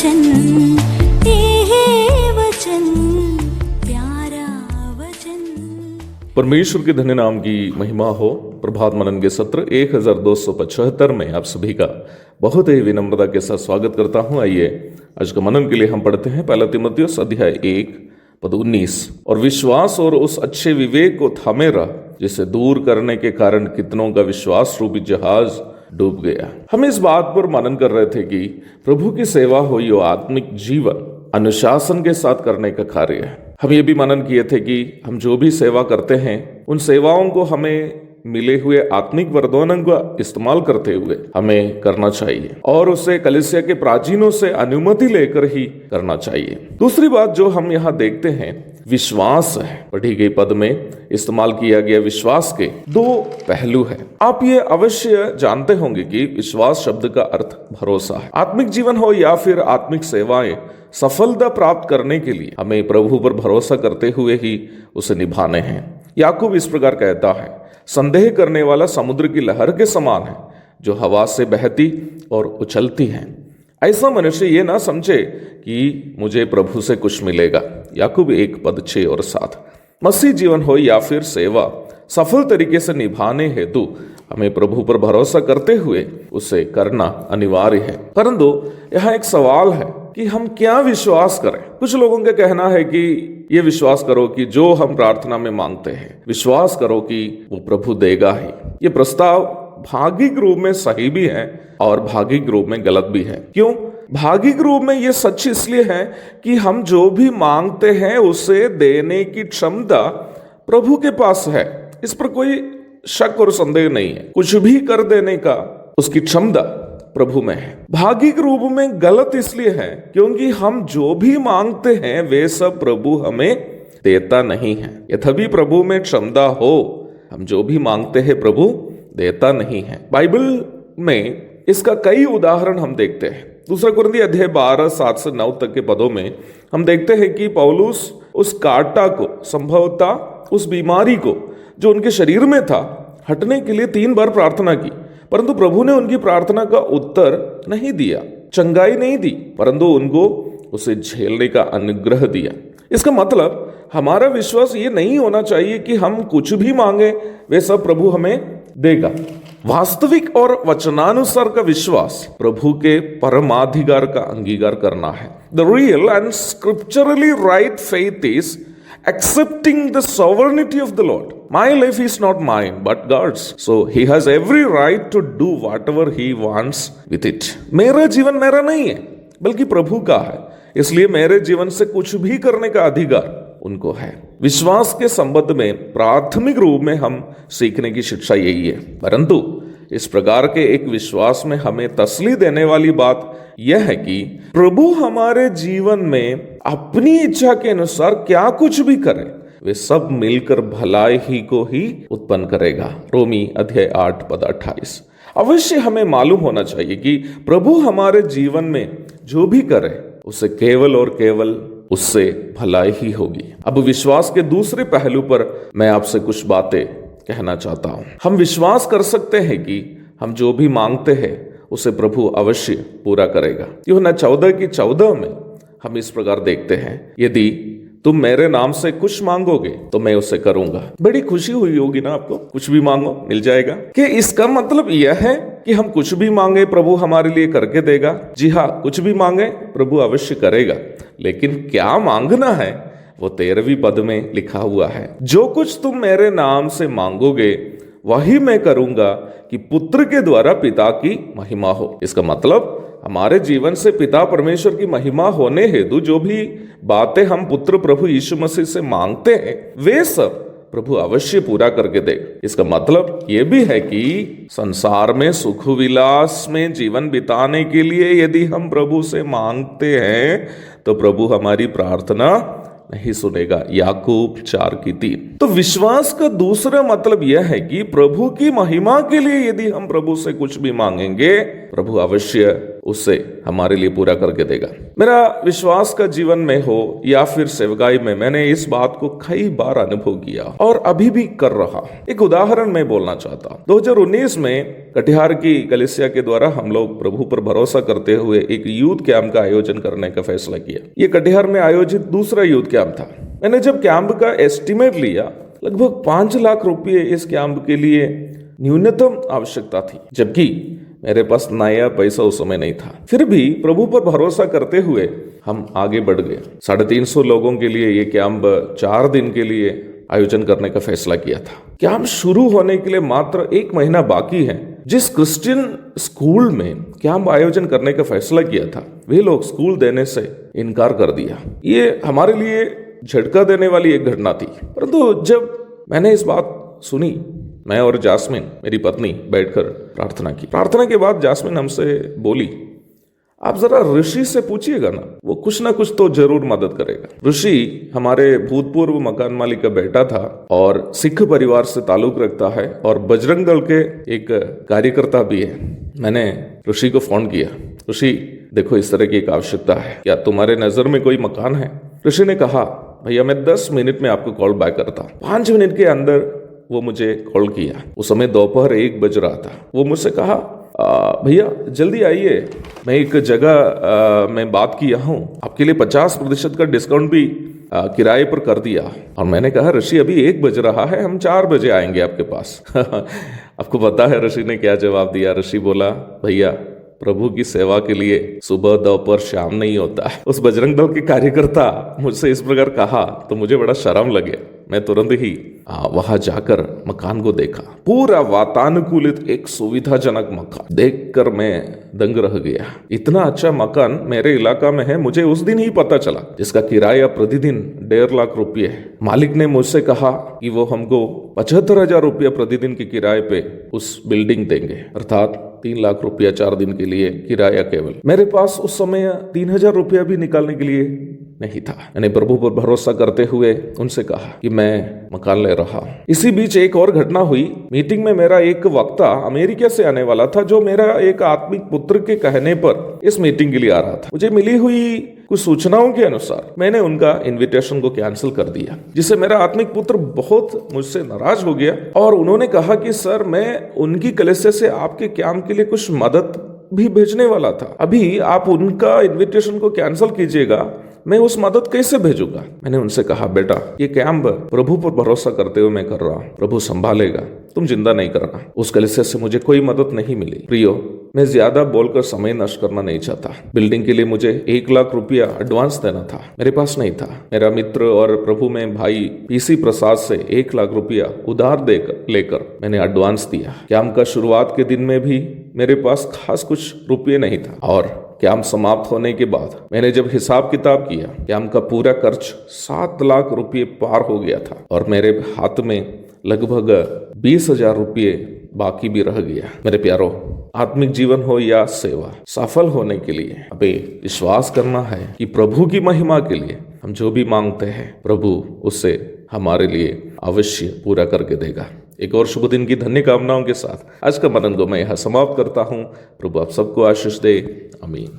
वचन, ये वचन प्यारा वचन। परमेश्वर के धन्य नाम की महिमा हो। प्रभात मनन के सत्र 1275 में आप सभी का बहुत ही विनम्रता के साथ स्वागत करता हूं। आइए आज का मनन के लिए हम पढ़ते हैं पहला तीमुथियुस अध्याय 1 पद 19। और विश्वास और उस अच्छे विवेक को थामे रह, जिसे दूर करने के कारण कितनों का विश्वास रूपी जहाज डूब गया। हम इस बात पर मनन कर रहे थे कि प्रभु की सेवा हो यो आत्मिक जीवन अनुशासन के साथ करने का कार्य है। हम ये भी मनन किए थे कि हम जो भी सेवा करते हैं उन सेवाओं को हमें मिले हुए आत्मिक वरदानों का इस्तेमाल करते हुए हमें करना चाहिए और उसे कलीसिया के प्राचीनों से अनुमति लेकर ही करना चाहिए। दूसरी बात जो हम यहाँ देखते हैं विश्वास है। पढ़ी गई पद में इस्तेमाल किया गया विश्वास के दो पहलू है। आप ये अवश्य जानते होंगे कि विश्वास शब्द का अर्थ भरोसा है। आत्मिक जीवन हो या फिर आत्मिक सेवाएं सफलता प्राप्त करने के लिए हमें प्रभु पर भरोसा करते हुए ही उसे निभाने हैं। याकूब इस प्रकार कहता है, संदेह करने वाला समुद्र की लहर के समान है, जो हवा से बहती और उछलती है। ऐसा मनुष्य ये ना समझे कि मुझे प्रभु से कुछ मिलेगा। याकूब 1 पद 6 और 7। मसीह जीवन हो या फिर सेवा सफल तरीके से निभाने हेतु हमें प्रभु पर भरोसा करते हुए उसे करना अनिवार्य है। परंतु यहाँ एक सवाल है कि हम क्या विश्वास करें। कुछ लोगों का कहना है कि ये विश्वास करो कि जो हम प्रार्थना में मांगते हैं, विश्वास करो कि वो प्रभु देगा ही। ये प्रस्ताव भागिक रूप में सही भी है और भागिक रूप में गलत भी है। क्यों? भागिक रूप में ये सच इसलिए है कि हम जो भी मांगते हैं उसे देने की क्षमता प्रभु के पास है। इस पर कोई शक और संदेह नहीं है। कुछ भी कर देने का उसकी क्षमता प्रभु में है। भागिक रूप में गलत इसलिए है क्योंकि हम जो भी मांगते हैं वे सब प्रभु हमें देता नहीं है। यद्यपि प्रभु में क्षमता हो, हम जो भी मांगते हैं प्रभु देता नहीं है। बाइबल में इसका कई उदाहरण हम देखते हैं। दूसरा कुरिन्थी अध्याय 12 7 से 9 तक के पदों में हम देखते हैं कि पौलुस उस कांटा को, संभवतः उस बीमारी को जो उनके शरीर में था, हटने के लिए 3 बार प्रार्थना की, परंतु प्रभु ने उनकी प्रार्थना का उत्तर नहीं दिया, चंगाई नहीं दी, परंतु उनको उसे झेलने का अनुग्रह दिया। इसका मतलब हमारा विश्वास ये नहीं होना चाहिए कि हम कुछ भी मांगे वे सब प्रभु हमें देगा। वास्तविक और वचनानुसार का विश्वास प्रभु के परमाधिकार का अंगीकार करना है। The real and scripturally right faith is accepting the sovereignty of the Lord. My life is not mine but God's. So he has every right to do whatever he wants with it. मेरा जीवन मेरा नहीं है बल्कि प्रभु का है, इसलिए मेरे जीवन से कुछ भी करने का अधिकार उनको है। विश्वास के संबंध में प्राथमिक रूप में हम सीखने की शिक्षा यही है। परंतु इस प्रकार के एक विश्वास में हमें तसल्ली देने वाली बात यह है कि प्रभु हमारे जीवन में अपनी इच्छा के अनुसार क्या कुछ भी करे वे सब मिलकर भलाई ही को ही उत्पन्न करेगा। रोमी अध्याय 8 पद 28। अवश्य हमें मालूम होना चाहिए कि प्रभु हमारे जीवन में जो भी करे उसे केवल और केवल उससे भलाई ही होगी। अब विश्वास के दूसरे पहलू पर मैं आपसे कुछ बातें कहना चाहता हूं। हम विश्वास कर सकते हैं कि हम जो भी मांगते हैं उसे प्रभु अवश्य पूरा करेगा। यूहन्ना 14:14 में हम इस प्रकार देखते हैं, यदि तुम मेरे नाम से कुछ मांगोगे तो मैं उसे करूंगा। बड़ी खुशी हुई होगी ना आपको, कुछ भी मांगो मिल जाएगा। कि इसका मतलब यह है कि हम कुछ भी मांगे प्रभु हमारे लिए करके देगा? जी हाँ, कुछ भी मांगे प्रभु अवश्य करेगा, लेकिन क्या मांगना है वो 13वीं पद में लिखा हुआ है, जो कुछ तुम मेरे नाम से मांगोगे वही मैं करूंगा कि पुत्र के द्वारा पिता की महिमा हो। इसका मतलब हमारे जीवन से पिता परमेश्वर की महिमा होने हेतु जो भी बातें हम पुत्र प्रभु यीशु मसीह से मांगते हैं वे सब प्रभु अवश्य पूरा करके देगा। इसका मतलब ये भी है कि संसार में सुख विलास में जीवन बिताने के लिए यदि हम प्रभु से मांगते हैं तो प्रभु हमारी प्रार्थना नहीं सुनेगा। याकूब 4:3। तो विश्वास का दूसरा मतलब यह है कि प्रभु की महिमा के लिए यदि हम प्रभु से कुछ भी मांगेंगे प्रभु अवश्य उससे हमारे लिए पूरा करके देगा। मेरा विश्वास का जीवन में हो या फिर सेवकाई में, मैंने इस बात को कई बार अनुभव किया और अभी भी कर रहा। एक उदाहरण मैं बोलना चाहता हूँ। 2019 में कटिहार की कलीसिया के द्वारा हम लोग प्रभु पर भरोसा करते हुए एक यूथ कैंप का आयोजन करने का फैसला किया। ये कटिहार में आयोजित दूसरा यूथ कैंप था। मैंने जब कैंप का एस्टिमेट लिया, लगभग 5 लाख रुपये इस कैंप के लिए न्यूनतम आवश्यकता थी, जबकि मेरे पास नया पैसा उस समय नहीं था। फिर भी प्रभु पर भरोसा करते हुए हम आगे बढ़ गए। 350 लोगों के लिए ये कैंप 4 दिन के लिए आयोजन करने का फैसला किया था। कैंप शुरू होने के लिए मात्र 1 महीना बाकी है। जिस क्रिश्चियन स्कूल में कैंप आयोजन करने का फैसला किया था, वे लोग स्कूल देने से इनकार कर दिया। ये हमारे लिए झटका देने वाली एक घटना थी। परंतु जब मैंने इस बात सुनी, मैं और जास्मिन मेरी पत्नी बैठकर प्रार्थना की। प्रार्थना के बाद जास्मिन हमसे बोली, आप जरा ऋषि से पूछिएगा ना, वो कुछ ना कुछ तो जरूर मदद करेगा। ऋषि हमारे भूतपूर्व मकान मालिक का बेटा था और सिख परिवार से ताल्लुक रखता है और बजरंग दल के एक कार्यकर्ता भी है। मैंने ऋषि को फोन किया, ऋषि देखो इस तरह की एक आवश्यकता है, क्या तुम्हारे नजर में कोई मकान है? ऋषि ने कहा, भैया मैं 10 मिनट में आपको कॉल बैक करता हूँ। 5 मिनट के अंदर वो मुझे कॉल किया। उस समय दोपहर 1 बज रहा था। वो मुझसे कहा, भैया जल्दी आइए, मैं एक जगह में बात किया हूँ, आपके लिए 50% का डिस्काउंट भी किराए पर कर दिया। और मैंने कहा, ऋषि अभी 1 बज रहा है, हम 4 बजे आएंगे आपके पास। आपको पता है ऋषि ने क्या जवाब दिया? ऋषि बोला, भैया प्रभु की सेवा के लिए सुबह दोपहर शाम नहीं होता है। उस बजरंग दल के कार्यकर्ता मुझसे इस प्रकार कहा तो मुझे बड़ा शर्म लगे। मैं तुरंत ही वहां जाकर मकान को देखा। पूरा वातानुकूलित एक सुविधाजनक मकान देखकर मैं दंग रह गया। इतना अच्छा मकान मेरे इलाका में है, मुझे उस दिन ही पता चला, जिसका किराया प्रतिदिन 1.5 लाख रुपये है। मालिक ने मुझसे कहा कि वो हमको 75,000 रुपया प्रतिदिन के किराए पे उस बिल्डिंग देंगे, अर्थात 3 लाख रुपया 4 दिन के लिए किराया केवल। मेरे पास उस समय 3,000 रुपया भी निकालने के लिए नहीं था। मैंने प्रभु पर भरोसा करते हुए उनसे कहा कि मैं मकान ले रहा हूं। इसी बीच एक और घटना हुई। मीटिंग में मेरा एक वक्ता अमेरिका से आने वाला था, जो मेरा एक आत्मिक पुत्र के कहने पर इस मीटिंग के लिए आ रहा था। मुझे मिली हुई कुछ सूचनाओं के अनुसार मैंने उनका इनविटेशन को कैंसिल कर दिया, जिससे मेरा आत्मिक पुत्र बहुत मुझसे नाराज हो गया और उन्होंने कहा कि सर, मैं उनकी कलीसिया से आपके कैंप के लिए कुछ मदद भी भेजने वाला था। अभी आप उनका इनविटेशन को कैंसिल कीजिएगा, मैं उस मदद कैसे भेजूंगा? मैंने उनसे कहा, बेटा ये कैंप प्रभु पर भरोसा करते हुए मैं कर रहा हूँ, प्रभु संभालेगा, तुम चिंता नहीं करना। उस कलीसिया से मुझे कोई मदद नहीं मिली। प्रियो, मैं ज्यादा बोलकर समय नष्ट करना नहीं चाहता। बिल्डिंग के लिए मुझे 1 लाख रुपया एडवांस देना था, मेरे पास नहीं था। मेरा मित्र और प्रभु में भाई पीसी प्रसाद से 1 लाख रुपया उधार लेकर मैंने एडवांस दिया। कैंप का शुरुआत के दिन में भी मेरे पास खास कुछ रुपये नहीं था और कैंप समाप्त होने के बाद मैंने जब हिसाब किताब किया, कैंप का पूरा खर्च 7 लाख रुपये पार हो गया था और मेरे हाथ में लगभग 20,000 रुपये बाकी भी रह गया। मेरे प्यारो, आत्मिक जीवन हो या सेवा, सफल होने के लिए हमें विश्वास करना है कि प्रभु की महिमा के लिए हम जो भी मांगते हैं, प्रभु उससे हमारे लिए अवश्य पूरा करके देगा। एक और शुभ दिन की धन्य कामनाओं के साथ आज का मनन को मैं यहाँ समाप्त करता हूँ। प्रभु आप सबको आशीष दे। आमीन।